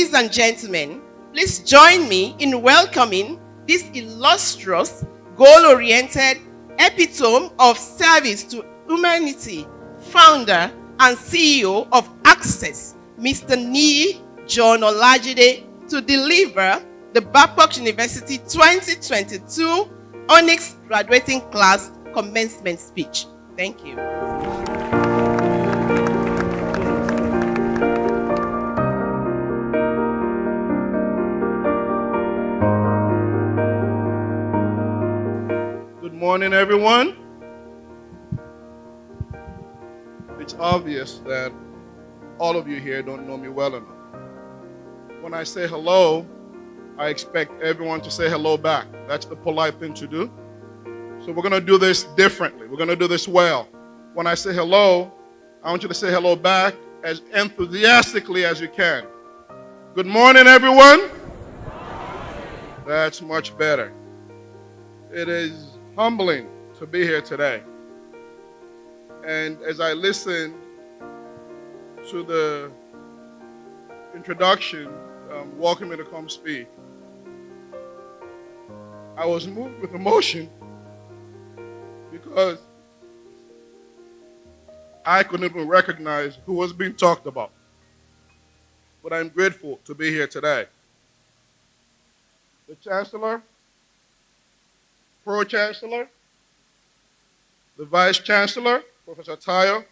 Ladies and gentlemen, please join me in welcoming this illustrious, goal-oriented epitome of service to humanity, founder and CEO of Axxess, Mr. John Olajide, to deliver the Babcock University 2022 Onyx Graduating Class Commencement Speech. Thank you. Good morning, everyone. It's obvious that all of you here don't know me well enough. When I say hello, I expect everyone to say hello back. That's the polite thing to do. So we're going to do this differently. We're going to do this well. When I say hello, I want you to say hello back as enthusiastically as you can. Good morning, everyone. That's much better. It is humbling to be here today. And as I listen to the introduction, welcome me to come speak, I was moved with emotion because I couldn't even recognize who was being talked about. But I'm grateful to be here today. The Chancellor, Pro-Chancellor, the Vice Chancellor, Professor Tayo,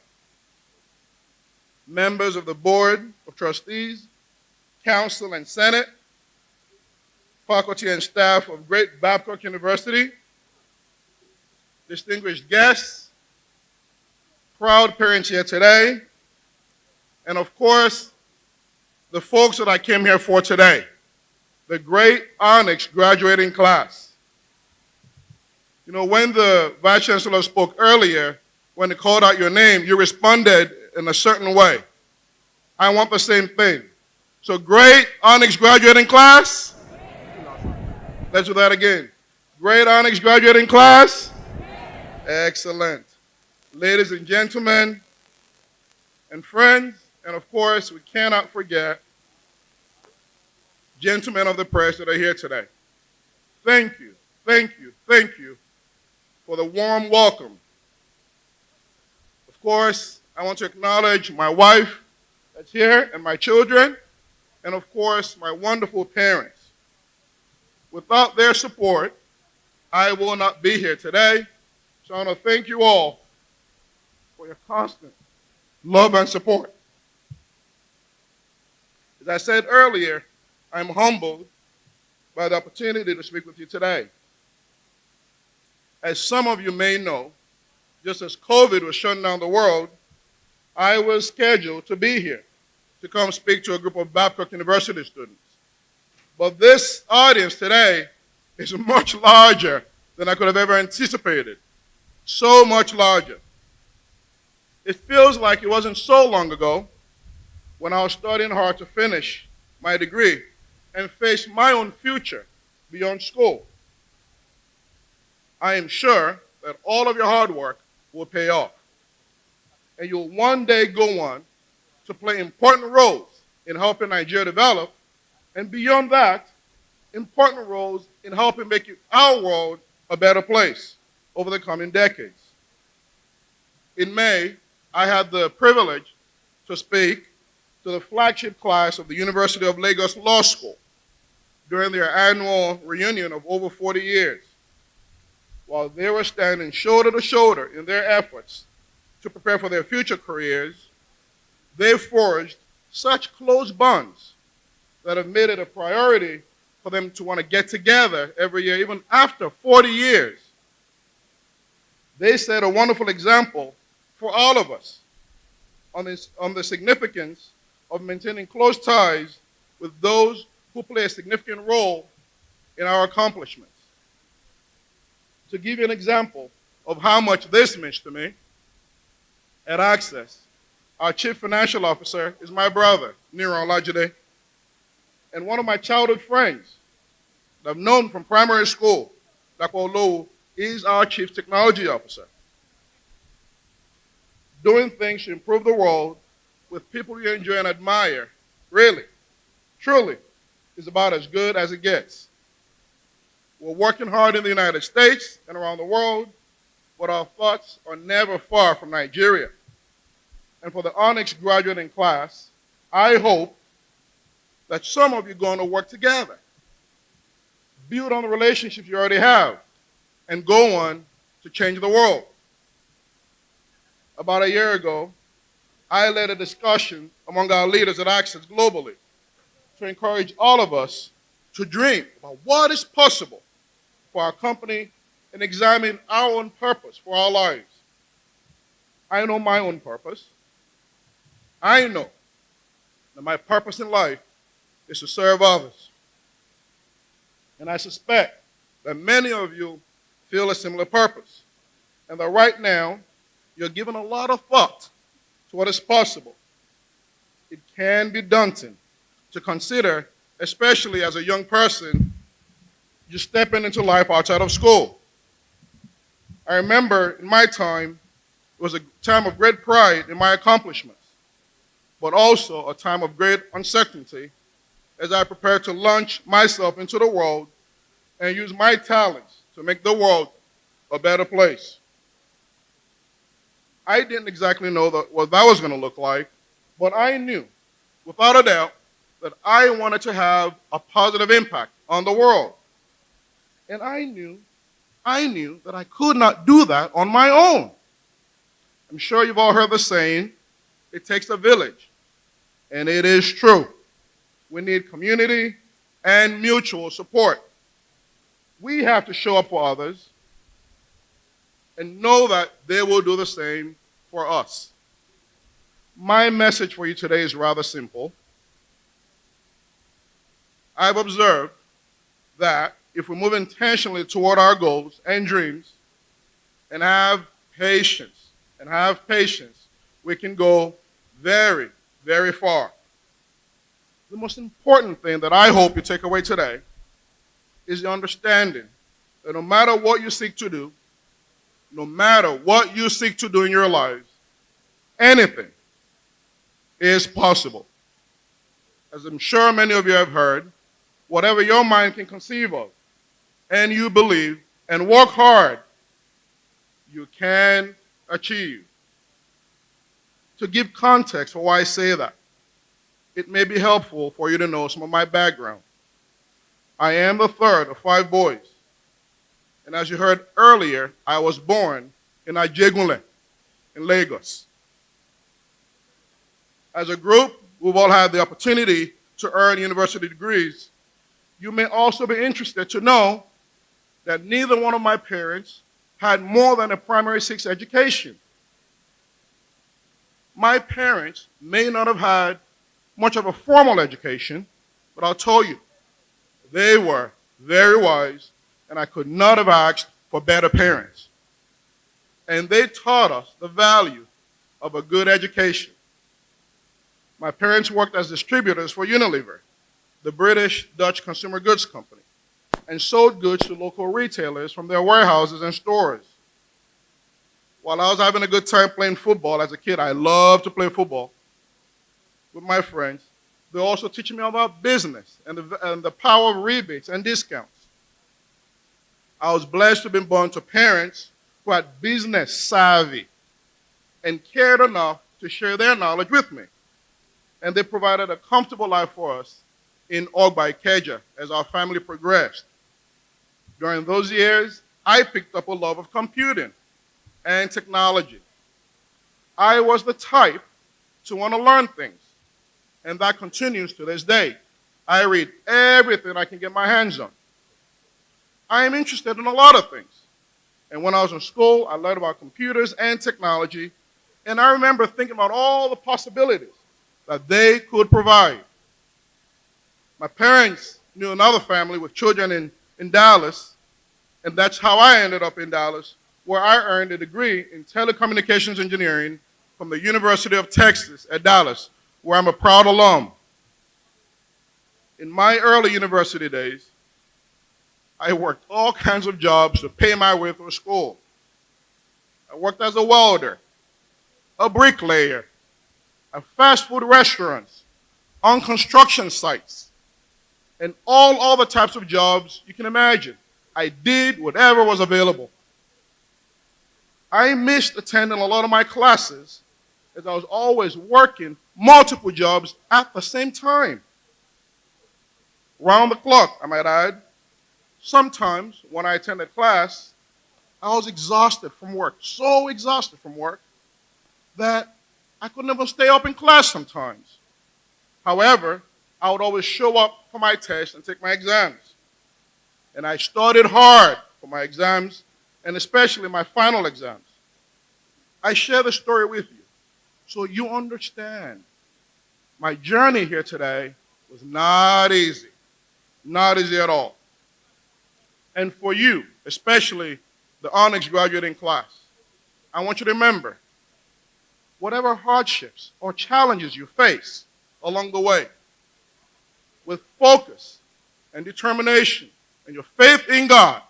members of the Board of Trustees, Council and Senate, faculty and staff of great Babcock University, distinguished guests, proud parents here today, and of course, the folks that I came here for today, the great Onyx graduating class. You know, when the Vice Chancellor spoke earlier, when he called out your name, you responded in a certain way. I want the same thing. So great Onyx graduating class. Let's do that again. Great Onyx graduating class. Excellent. Ladies and gentlemen, and friends, and of course, we cannot forget gentlemen of the press that are here today. Thank you, thank you, thank you for the warm welcome. Of course, I want to acknowledge my wife that's here and my children, and of course, my wonderful parents. Without their support, I will not be here today. So I want to thank you all for your constant love and support. As I said earlier, I'm humbled by the opportunity to speak with you today. As some of you may know, just as COVID was shutting down the world, I was scheduled to be here to come speak to a group of Babcock University students. But this audience today is much larger than I could have ever anticipated. So much larger. It feels like it wasn't so long ago when I was studying hard to finish my degree and face my own future beyond school. I am sure that all of your hard work will pay off. And you'll one day go on to play important roles in helping Nigeria develop, and beyond that, important roles in helping make our world a better place over the coming decades. In May, I had the privilege to speak to the flagship class of the University of Lagos Law School during their annual reunion of over 40 years. While they were standing shoulder to shoulder in their efforts to prepare for their future careers, they forged such close bonds that have made it a priority for them to want to get together every year, even after 40 years. They set a wonderful example for all of us on the significance of maintaining close ties with those who play a significant role in our accomplishments. To give you an example of how much this means to me, at Axxess, our chief financial officer is my brother, John Olajide, and one of my childhood friends that I've known from primary school, Dr. Olowu, is our chief technology officer. Doing things to improve the world with people you enjoy and admire, really, truly is about as good as it gets. We're working hard in the United States and around the world, but our thoughts are never far from Nigeria. And for the Onyx graduating class, I hope that some of you are going to work together, build on the relationships you already have, and go on to change the world. About a year ago, I led a discussion among our leaders at Axxess globally to encourage all of us to dream about what is possible for our company and examine our own purpose for our lives. I know my own purpose. I know that my purpose in life is to serve others. And I suspect that many of you feel a similar purpose, and that right now you're giving a lot of thought to what is possible. It can be daunting to consider, especially as a young person, just stepping into life outside of school. I remember in my time, it was a time of great pride in my accomplishments, but also a time of great uncertainty as I prepared to launch myself into the world and use my talents to make the world a better place. I didn't exactly know what that was going to look like, but I knew, without a doubt, that I wanted to have a positive impact on the world. And I knew that I could not do that on my own. I'm sure you've all heard the saying, it takes a village. And it is true. We need community and mutual support. We have to show up for others and know that they will do the same for us. My message for you today is rather simple. I've observed that if we move intentionally toward our goals and dreams and have patience, we can go very, very far. The most important thing that I hope you take away today is the understanding that no matter what you seek to do, no matter what you seek to do in your lives, anything is possible. As I'm sure many of you have heard, whatever your mind can conceive of, and you believe, and work hard, you can achieve. To give context for why I say that, it may be helpful for you to know some of my background. I am the third of 5 boys. And as you heard earlier, I was born in Ajegunle, in Lagos. As a group, we've all had the opportunity to earn university degrees. You may also be interested to know that neither one of my parents had more than a primary 6 education. My parents may not have had much of a formal education, but I'll tell you, they were very wise, and I could not have asked for better parents. And they taught us the value of a good education. My parents worked as distributors for Unilever, the British-Dutch consumer goods company, and sold goods to local retailers from their warehouses and stores. While I was having a good time playing football as a kid, I loved to play football with my friends. They also teach me about business and the power of rebates and discounts. I was blessed to be born to parents who had business savvy and cared enough to share their knowledge with me. And they provided a comfortable life for us in Ogba Ikeja as our family progressed. During those years, I picked up a love of computing and technology. I was the type to want to learn things, and that continues to this day. I read everything I can get my hands on. I am interested in a lot of things. And when I was in school, I learned about computers and technology, and I remember thinking about all the possibilities that they could provide. My parents knew another family with children in Dallas, and that's how I ended up in Dallas, where I earned a degree in telecommunications engineering from the University of Texas at Dallas, where I'm a proud alum. In my early university days, I worked all kinds of jobs to pay my way through school. I worked as a welder, a bricklayer, at fast food restaurants, on construction sites, and all other types of jobs you can imagine. I did whatever was available. I missed attending a lot of my classes as I was always working multiple jobs at the same time. Round the clock, I might add. Sometimes when I attended class, I was exhausted from work, so exhausted from work that I couldn't even stay up in class sometimes. However, I would always show up for my test and take my exams. And I studied hard for my exams, and especially my final exams. I share the story with you so you understand. My journey here today was not easy. Not easy at all. And for you, especially the honors graduating class, I want you to remember, whatever hardships or challenges you face along the way, with focus and determination and your faith in God,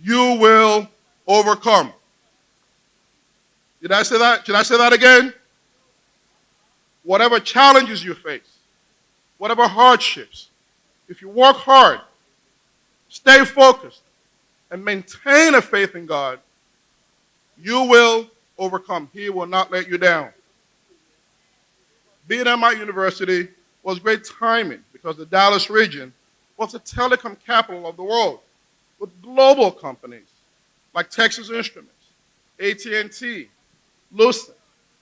you will overcome. Did I say that? Should I say that again? Whatever challenges you face, whatever hardships, if you work hard, stay focused, and maintain a faith in God, you will overcome. He will not let you down. Being at my university was great timing because the Dallas region was the telecom capital of the world with global companies like Texas Instruments, AT&T, Lucent,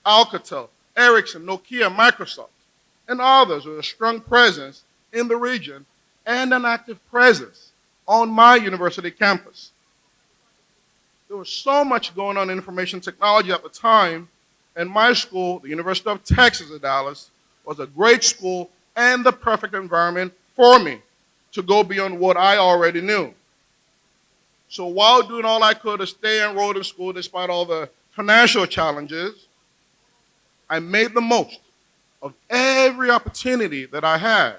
Alcatel, Ericsson, Nokia, Microsoft, and others with a strong presence in the region and an active presence on my university campus. There was so much going on in information technology at the time, and my school, the University of Texas at Dallas, was a great school and the perfect environment for me to go beyond what I already knew. So while doing all I could to stay enrolled in school despite all the financial challenges, I made the most of every opportunity that I had.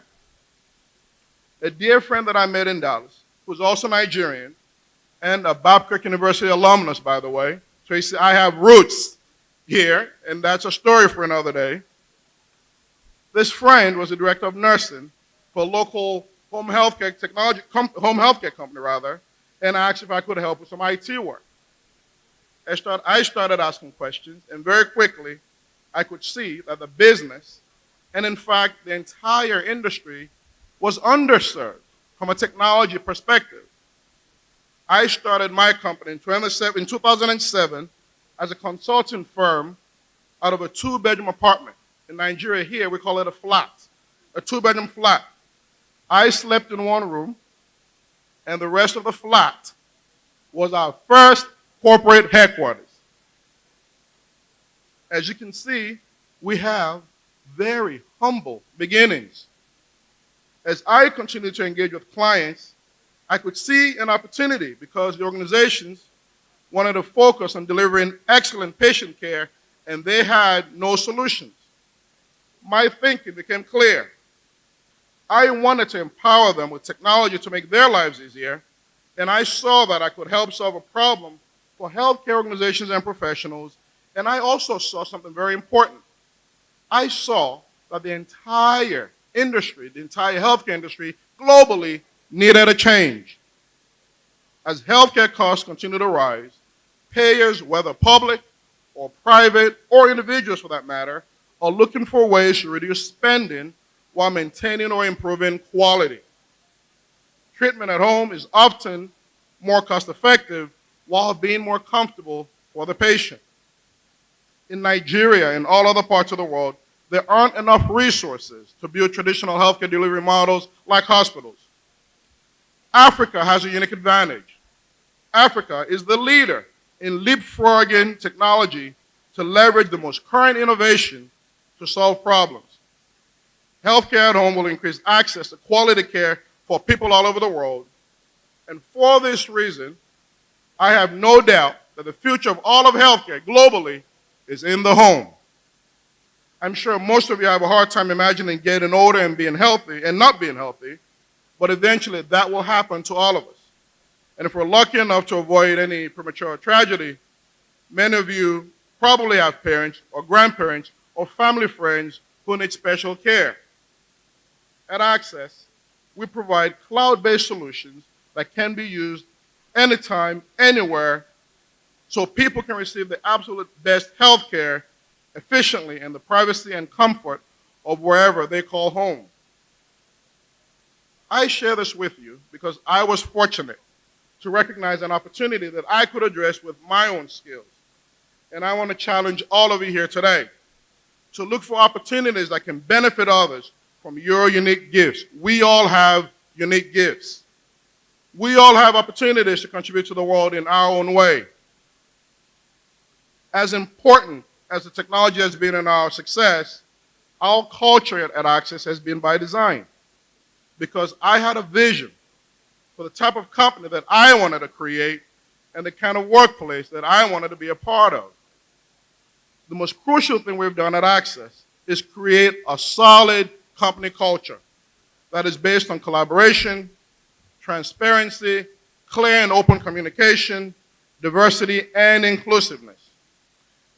A dear friend that I met in Dallas, who's also Nigerian, and a Babcock University alumnus, by the way. So you see, I have roots here, and that's a story for another day. This friend was the director of nursing for a local home healthcare company, and asked if I could help with some IT work. I started asking questions, and very quickly, I could see that the business, and in fact, the entire industry, was underserved from a technology perspective. I started my company in 2007 as a consulting firm out of a two-bedroom apartment. In Nigeria here, we call it a flat, a two-bedroom flat. I slept in one room, and the rest of the flat was our first corporate headquarters. As you can see, we have very humble beginnings. As I continued to engage with clients, I could see an opportunity because the organizations wanted to focus on delivering excellent patient care, and they had no solutions. My thinking became clear. I wanted to empower them with technology to make their lives easier, and I saw that I could help solve a problem for healthcare organizations and professionals, and I also saw something very important. I saw that the entire industry, the entire healthcare industry globally needed a change. As healthcare costs continue to rise, payers, whether public or private or individuals for that matter, are looking for ways to reduce spending while maintaining or improving quality. Treatment at home is often more cost-effective while being more comfortable for the patient. In Nigeria and all other parts of the world, there aren't enough resources to build traditional healthcare delivery models like hospitals. Africa has a unique advantage. Africa is the leader in leapfrogging technology to leverage the most current innovation to solve problems. Healthcare at home will increase access to quality care for people all over the world. And for this reason, I have no doubt that the future of all of healthcare globally is in the home. I'm sure most of you have a hard time imagining getting older and being healthy and not being healthy, but eventually that will happen to all of us. And if we're lucky enough to avoid any premature tragedy, many of you probably have parents or grandparents or family friends who need special care. At Axxess, we provide cloud-based solutions that can be used anytime, anywhere, so people can receive the absolute best health care efficiently in the privacy and comfort of wherever they call home. I share this with you because I was fortunate to recognize an opportunity that I could address with my own skills. And I want to challenge all of you here today to look for opportunities that can benefit others from your unique gifts. We all have unique gifts. We all have opportunities to contribute to the world in our own way. As important as the technology has been in our success, our culture at Axxess has been by design. Because I had a vision for the type of company that I wanted to create and the kind of workplace that I wanted to be a part of. The most crucial thing we've done at Axxess is create a solid company culture that is based on collaboration, transparency, clear and open communication, diversity, and inclusiveness.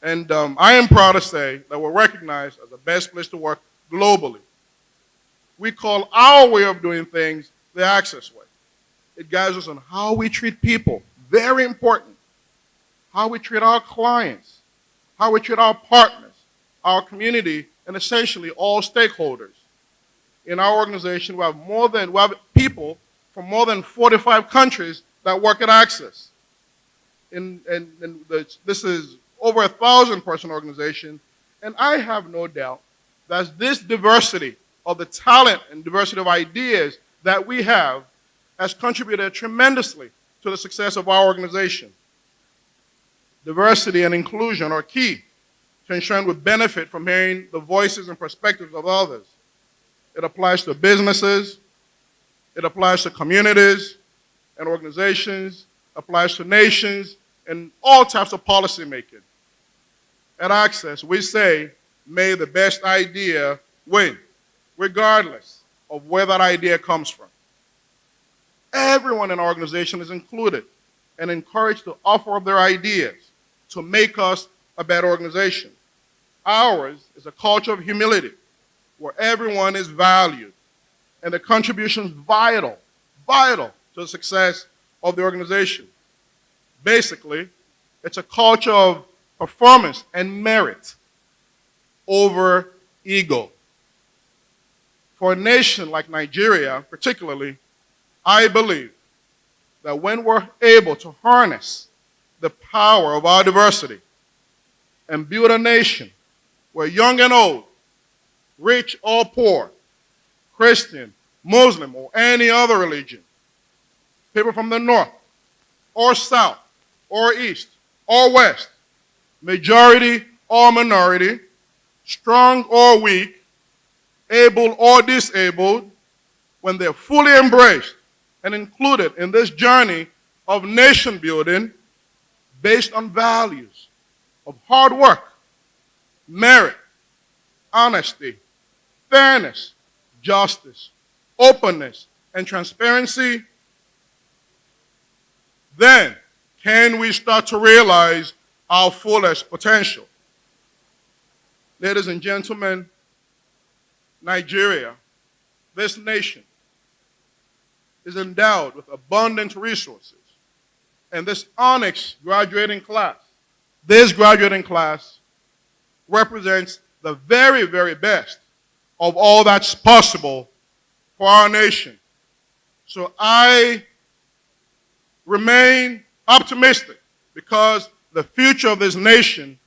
And I am proud to say that we're recognized as the best place to work globally. We call our way of doing things the Axxess way. It guides us on how we treat people, very important. How we treat our clients, how we treat our partners, our community, and essentially all stakeholders. In our organization, we have people from more than 45 countries that work at Axxess. This is over 1,000-person organization, and I have no doubt that this diversity of the talent and diversity of ideas that we have has contributed tremendously to the success of our organization. Diversity and inclusion are key to ensuring we benefit from hearing the voices and perspectives of others. It applies to businesses, it applies to communities and organizations, applies to nations, and all types of policy making. At Axxess, we say, may the best idea win, regardless of where that idea comes from. Everyone in our organization is included and encouraged to offer up their ideas to make us a better organization. Ours is a culture of humility where everyone is valued and the contribution is vital to the success of the organization. Basically, it's a culture of performance and merit over ego. For a nation like Nigeria, particularly, I believe that when we're able to harness the power of our diversity and build a nation where young and old, rich or poor, Christian, Muslim, or any other religion, people from the north or south or east or west, majority or minority, strong or weak, able or disabled, when they're fully embraced and included in this journey of nation building based on values of hard work, merit, honesty, fairness, justice, openness, and transparency, then can we start to realize our fullest potential. Ladies and gentlemen, Nigeria, this nation, is endowed with abundant resources. And this Onyx graduating class, this graduating class represents the very, very best of all that's possible for our nation. So I remain optimistic because the future of this nation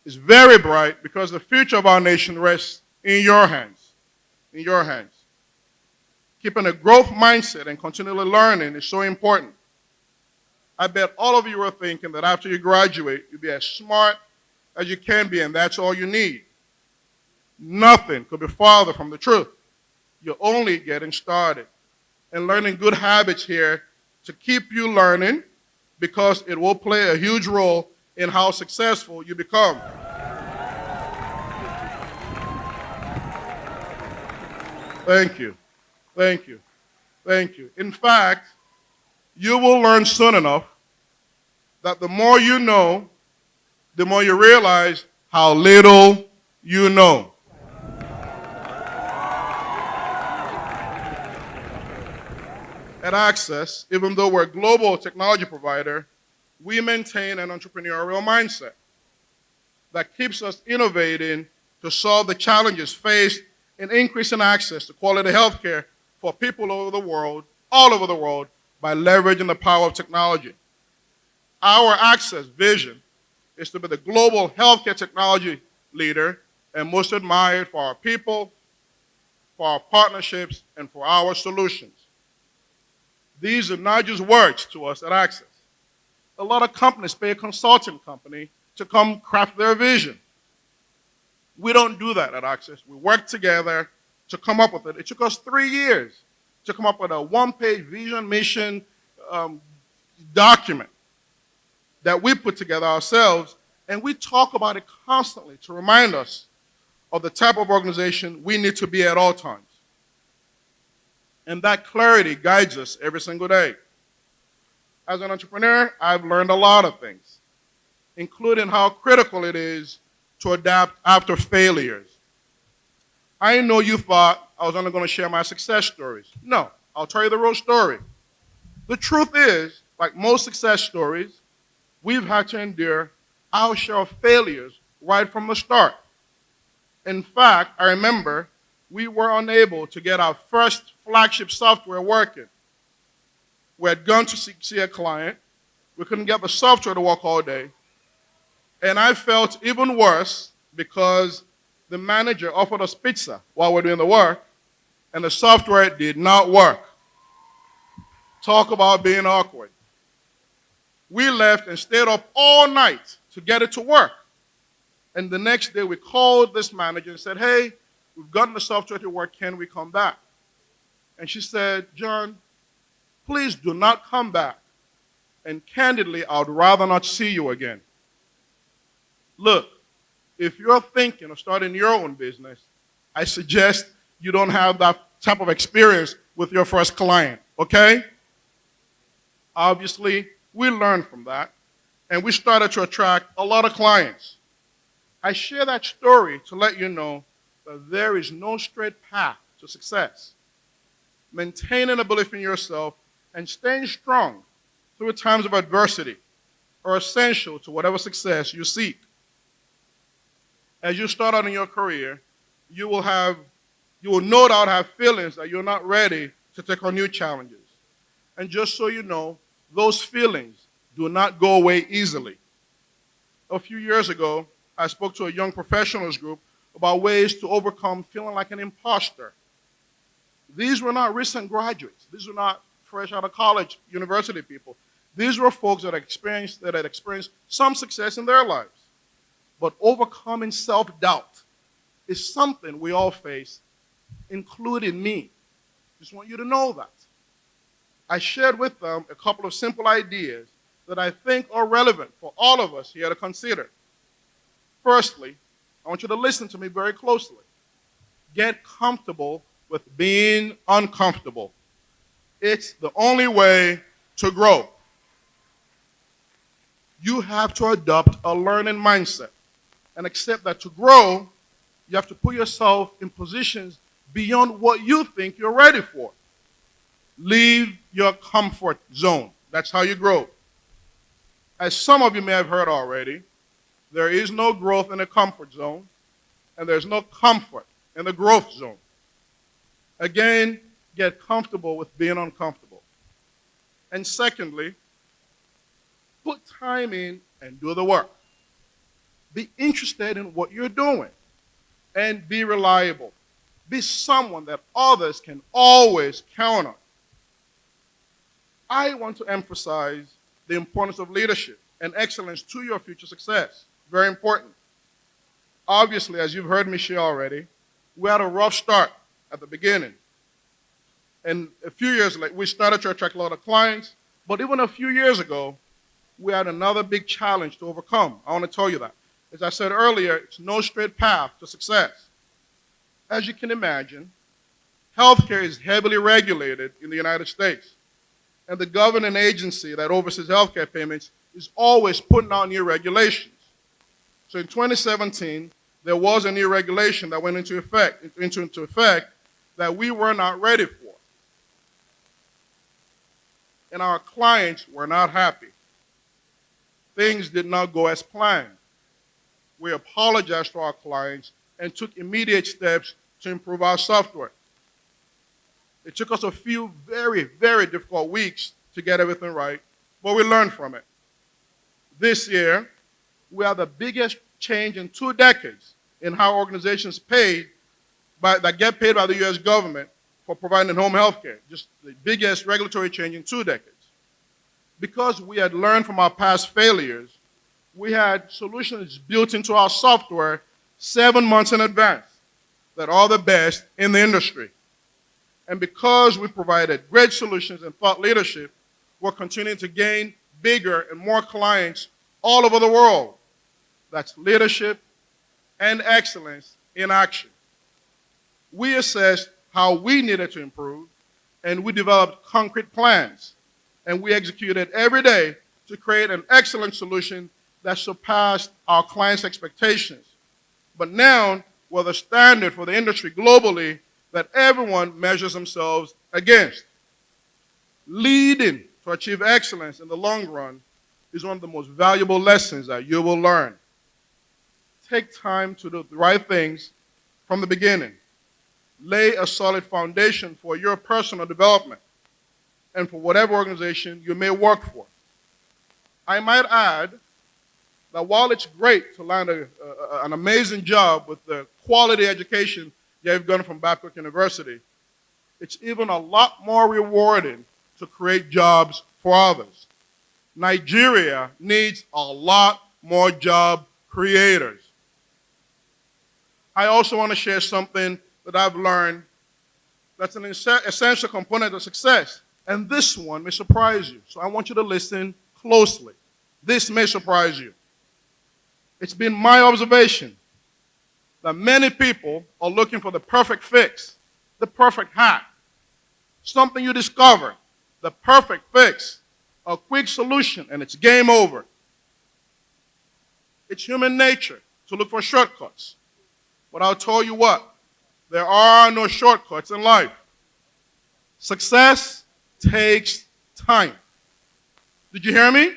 is very bright, because the future of our nation rests in your hands. In your hands. Keeping a growth mindset and continually learning is so important. I bet all of you are thinking that after you graduate, you'll be as smart as you can be, and that's all you need. Nothing could be farther from the truth. You're only getting started. And learning good habits here to keep you learning, because it will play a huge role in how successful you become. Thank you. Thank you. Thank you. In fact, you will learn soon enough that the more you know, the more you realize how little you know. at Axxess, even though we're a global technology provider, we maintain an entrepreneurial mindset that keeps us innovating to solve the challenges faced in increasing access to quality healthcare for people all over the world, by leveraging the power of technology. Our Axxess vision is to be the global healthcare technology leader and most admired for our people, for our partnerships, and for our solutions. These are not just words to us at Axxess. A lot of companies pay a consulting company to come craft their vision. We don't do that at Axxess. We work together to come up with it. It took us 3 years to come up with a one-page vision mission document that we put together ourselves, and we talk about it constantly to remind us of the type of organization we need to be at all times. And that clarity guides us every single day. As an entrepreneur, I've learned a lot of things, including how critical it is to adapt after failures. I know you thought I was only going to share my success stories. No, I'll tell you the real story. The truth is, like most success stories, we've had to endure our share of failures right from the start. In fact, I remember we were unable to get our first flagship software working. We had gone to see a client. We couldn't get the software to work all day. And I felt even worse because the manager offered us pizza while we're doing the work, and the software did not work. Talk about being awkward. We left and stayed up all night to get it to work. And the next day we called this manager and said, hey, we've gotten the software to work, can we come back? And she said, John, please do not come back. And candidly, I would rather not see you again. Look, if you're thinking of starting your own business, I suggest you don't have that type of experience with your first client, okay? Obviously, we learned from that, and we started to attract a lot of clients. I share that story to let you know that there is no straight path to success. Maintaining a belief in yourself and staying strong through times of adversity are essential to whatever success you seek. As you start out in your career, you will no doubt have feelings that you're not ready to take on new challenges. And just so you know, those feelings do not go away easily. A few years ago, I spoke to a young professionals group about ways to overcome feeling like an imposter. These were not recent graduates. These were not fresh out of college, university people. These were folks that had experienced some success in their lives. But overcoming self-doubt is something we all face, including me. Just want you to know that. I shared with them a couple of simple ideas that I think are relevant for all of us here to consider. Firstly, I want you to listen to me very closely. Get comfortable with being uncomfortable. It's the only way to grow. You have to adopt a learning mindset and accept that to grow, you have to put yourself in positions beyond what you think you're ready for. Leave your comfort zone. That's how you grow. As some of you may have heard already, there is no growth in the comfort zone, and there's no comfort in the growth zone. Again, get comfortable with being uncomfortable. And secondly, put time in and do the work. Be interested in what you're doing and be reliable. Be someone that others can always count on. I want to emphasize the importance of leadership and excellence to your future success. Very important. Obviously, as you've heard me share already, we had a rough start at the beginning. And a few years later, we started to attract a lot of clients, but even a few years ago, we had another big challenge to overcome. I want to tell you that. As I said earlier, it's no straight path to success. As you can imagine, healthcare is heavily regulated in the United States. And the governing agency that oversees healthcare payments is always putting out new regulations. So in 2017, there was a new regulation that went into effect that we were not ready for. and our clients were not happy. Things did not go as planned. We apologized to our clients and took immediate steps to improve our software. It took us a few very, very difficult weeks to get everything right, but we learned from it. This year, we have the biggest change in 2 decades in how organizations that get paid by the U.S. government for providing home health care. Just the biggest regulatory change in 2 decades. Because we had learned from our past failures, we had solutions built into our software 7 months in advance that are the best in the industry. And because we provided great solutions and thought leadership, we're continuing to gain bigger and more clients all over the world. That's leadership and excellence in action. We assessed how we needed to improve, and we developed concrete plans. And we executed every day to create an excellent solution that surpassed our clients' expectations. But now, we're the standard for the industry globally that everyone measures themselves against. Leading to achieve excellence in the long run is one of the most valuable lessons that you will learn. Take time to do the right things from the beginning. Lay a solid foundation for your personal development and for whatever organization you may work for. I might add that while it's great to land an amazing job with the quality education you've gotten from Babcock University, it's even a lot more rewarding to create jobs for others. Nigeria needs a lot more job creators. I also want to share something that I've learned that's an essential component of success. And this one may surprise you. So I want you to listen closely. This may surprise you. It's been my observation that many people are looking for the perfect fix, the perfect hack, something you discover, the perfect fix, a quick solution, and it's game over. It's human nature to look for shortcuts. But I'll tell you what, there are no shortcuts in life. Success takes time. Did you hear me?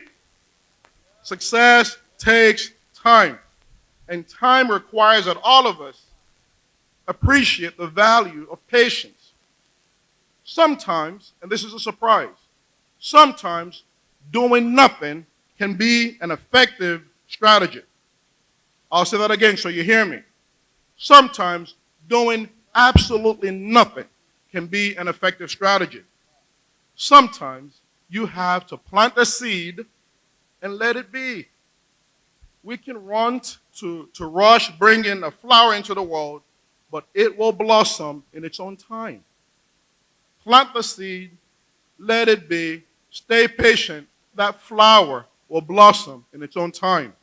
Success takes time. And time requires that all of us appreciate the value of patience. Sometimes, and this is a surprise, sometimes doing nothing can be an effective strategy. I'll say that again so you hear me. Sometimes doing absolutely nothing can be an effective strategy. Sometimes you have to plant a seed and let it be. We can run to rush bringing a flower into the world, but it will blossom in its own time. Plant the seed, let it be, stay patient, that flower will blossom in its own time.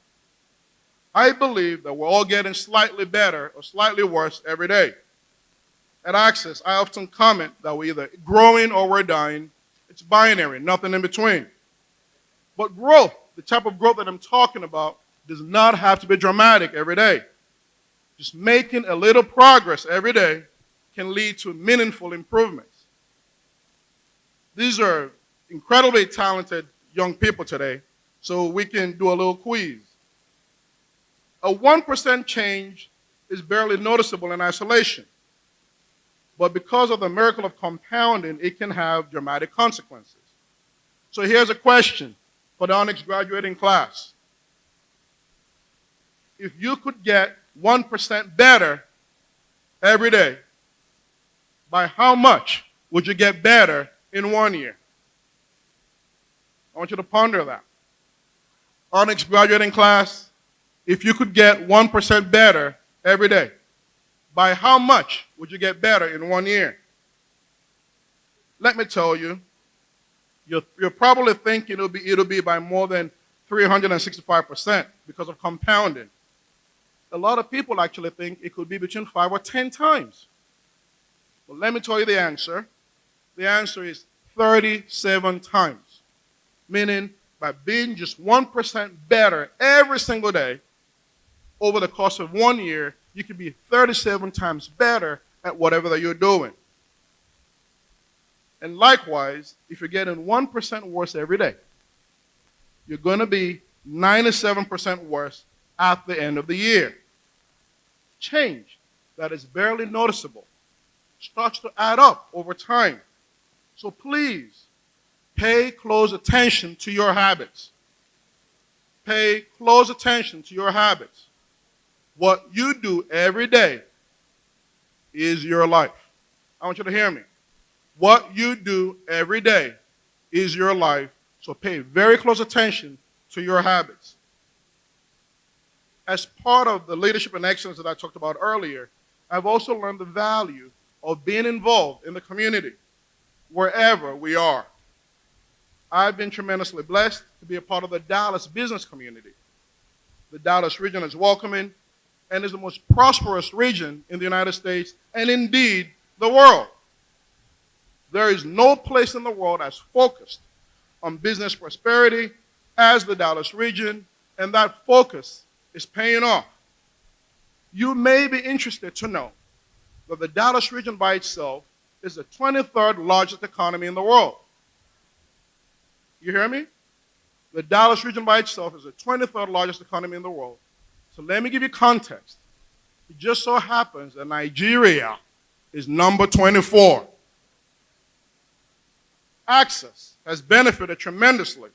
I believe that we're all getting slightly better or slightly worse every day. At Axxess, I often comment that we're either growing or we're dying. It's binary, nothing in between. But growth, the type of growth that I'm talking about, does not have to be dramatic every day. Just making a little progress every day can lead to meaningful improvements. These are incredibly talented young people today, so we can do a little quiz. A 1% change is barely noticeable in isolation. But because of the miracle of compounding, it can have dramatic consequences. So here's a question for the Onyx graduating class. If you could get 1% better every day, by how much would you get better in 1 year? I want you to ponder that. Onyx graduating class, if you could get 1% better every day, by how much would you get better in 1 year? Let me tell you, you're probably thinking it'll be by more than 365% because of compounding. A lot of people actually think it could be between 5 or 10 times. But let me tell you the answer. The answer is 37 times. Meaning, by being just 1% better every single day, over the course of 1 year, you can be 37 times better at whatever that you're doing. And likewise, if you're getting 1% worse every day, you're going to be 97% worse at the end of the year. Change that is barely noticeable starts to add up over time. So please, pay close attention to your habits. Pay close attention to your habits. What you do every day is your life. I want you to hear me. What you do every day is your life, so pay very close attention to your habits. As part of the leadership and excellence that I talked about earlier, I've also learned the value of being involved in the community, wherever we are. I've been tremendously blessed to be a part of the Dallas business community. The Dallas region is welcoming and is the most prosperous region in the United States and indeed the world. There is no place in the world as focused on business prosperity as the Dallas region, and that focus is paying off. You may be interested to know that the Dallas region by itself is the 23rd largest economy in the world. You hear me? The Dallas region by itself is the 23rd largest economy in the world. So let me give you context. It just so happens that Nigeria is number 24. Axxess has benefited tremendously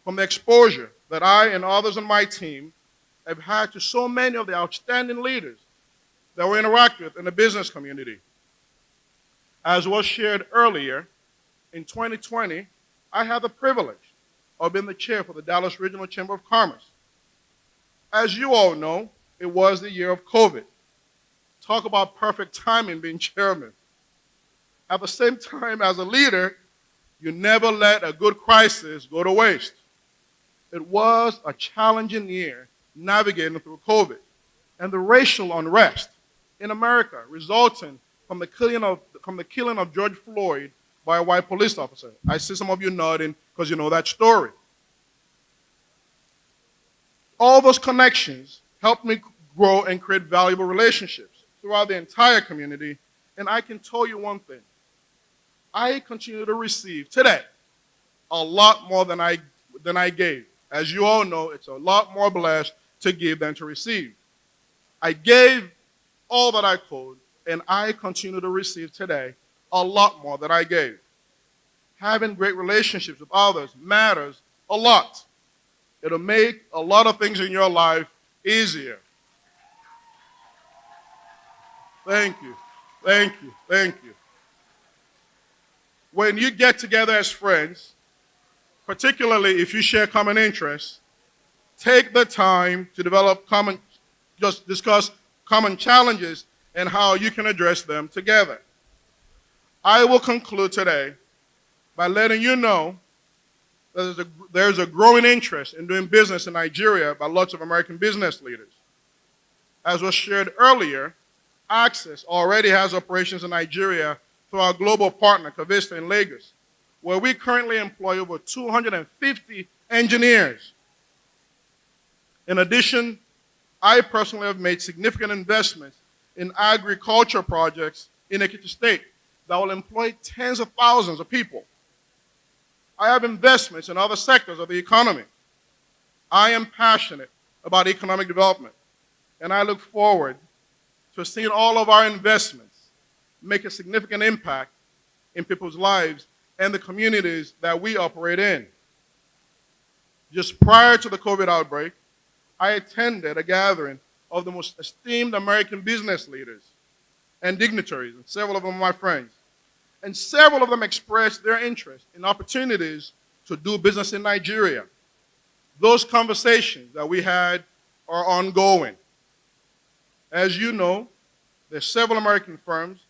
from the exposure that I and others on my team have had to so many of the outstanding leaders that we interact with in the business community. As was shared earlier, in 2020, I had the privilege of being the chair for the Dallas Regional Chamber of Commerce. As you all know, it was the year of COVID. Talk about perfect timing being chairman. At the same time, as a leader, you never let a good crisis go to waste. It was a challenging year navigating through COVID and the racial unrest in America resulting from the killing of George Floyd by a white police officer. I see some of you nodding because you know that story. All those connections helped me grow and create valuable relationships throughout the entire community, and I can tell you one thing. I continue to receive today a lot more than I gave. As you all know, it's a lot more blessed to give than to receive. I gave all that I could, and I continue to receive today a lot more than I gave. Having great relationships with others matters a lot. It'll make a lot of things in your life easier. Thank you, thank you, thank you. When you get together as friends, particularly if you share common interests, take the time to just discuss common challenges and how you can address them together. I will conclude today by letting you know that there's a growing interest in doing business in Nigeria by lots of American business leaders. As was shared earlier, Axxess already has operations in Nigeria through our global partner, Cavista in Lagos, where we currently employ over 250 engineers. In addition, I personally have made significant investments in agriculture projects in Ekiti State that will employ tens of thousands of people. I have investments in other sectors of the economy. I am passionate about economic development, and I look forward to seeing all of our investments make a significant impact in people's lives and the communities that we operate in. Just prior to the COVID outbreak, I attended a gathering of the most esteemed American business leaders and dignitaries, and several of them are my friends. And several of them expressed their interest in opportunities to do business in Nigeria. Those conversations that we had are ongoing. As you know, there's several American firms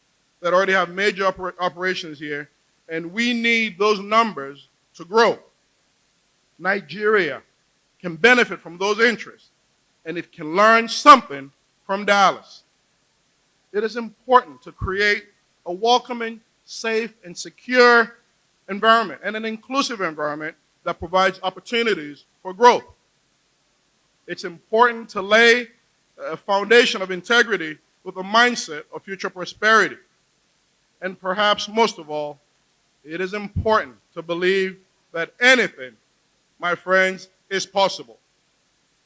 that already have major operations here, and we need those numbers to grow. Nigeria can benefit from those interests, and it can learn something from Dallas. It is important to create a welcoming, safe, and secure environment, and an inclusive environment that provides opportunities for growth. It's important to lay a foundation of integrity with a mindset of future prosperity. And perhaps most of all, It is important to believe that anything, my friends, is possible.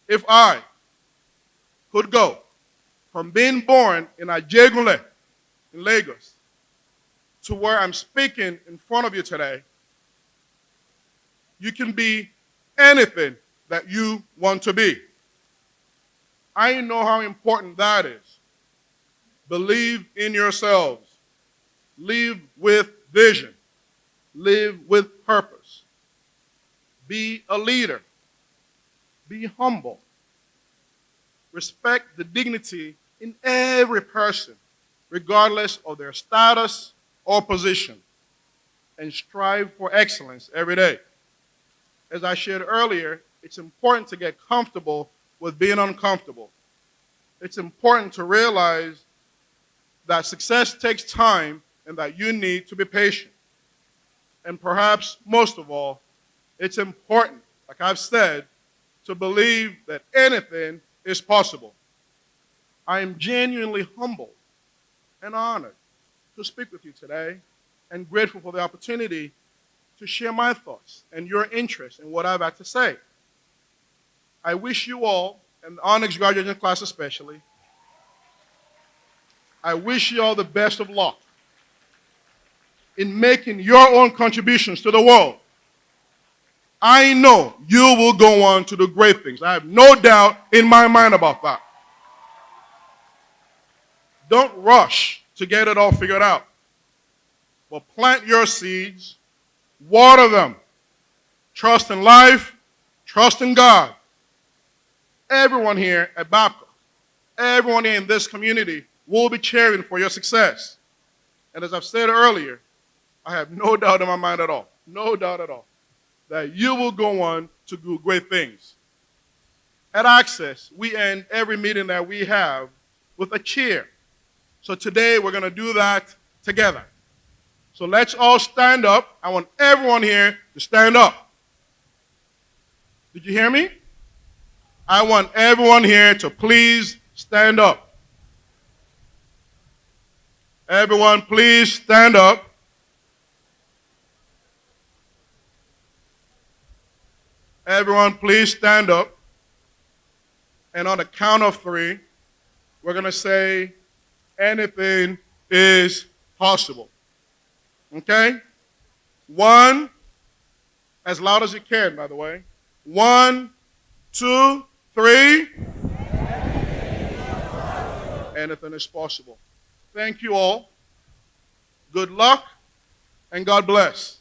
If I could go from being born in Ajegunle in Lagos to where I'm speaking in front of you today, you can be anything that you want to be. I know how important that is. Believe in yourselves. Live with vision. Live with purpose. Be a leader. Be humble. Respect the dignity in every person, regardless of their status or position, and strive for excellence every day. As I shared earlier, it's important to get comfortable with being uncomfortable. It's important to realize that success takes time and that you need to be patient. And perhaps most of all, it's important, like I've said, to believe that anything is possible. I am genuinely humbled and honored to speak with you today and grateful for the opportunity to share my thoughts and your interest in what I've had to say. I wish you all, and the Onyx graduating class especially, I wish you all the best of luck in making your own contributions to the world. I know you will go on to do great things. I have no doubt in my mind about that. Don't rush to get it all figured out, but plant your seeds, water them, trust in life, trust in God. Everyone here at Babcock, everyone here in this community will be cheering for your success. And as I've said earlier, I have no doubt in my mind at all, no doubt at all, that you will go on to do great things. At Axxess, we end every meeting that we have with a cheer. So today we're going to do that together. So let's all stand up. I want everyone here to stand up. Did you hear me? I want everyone here to please stand up. Everyone, please stand up. Everyone, please stand up. And on the count of 3, we're going to say, anything is possible. Okay? 1, as loud as you can, by the way. 1, 2, 3. Anything is possible. Thank you all. Good luck, and God bless.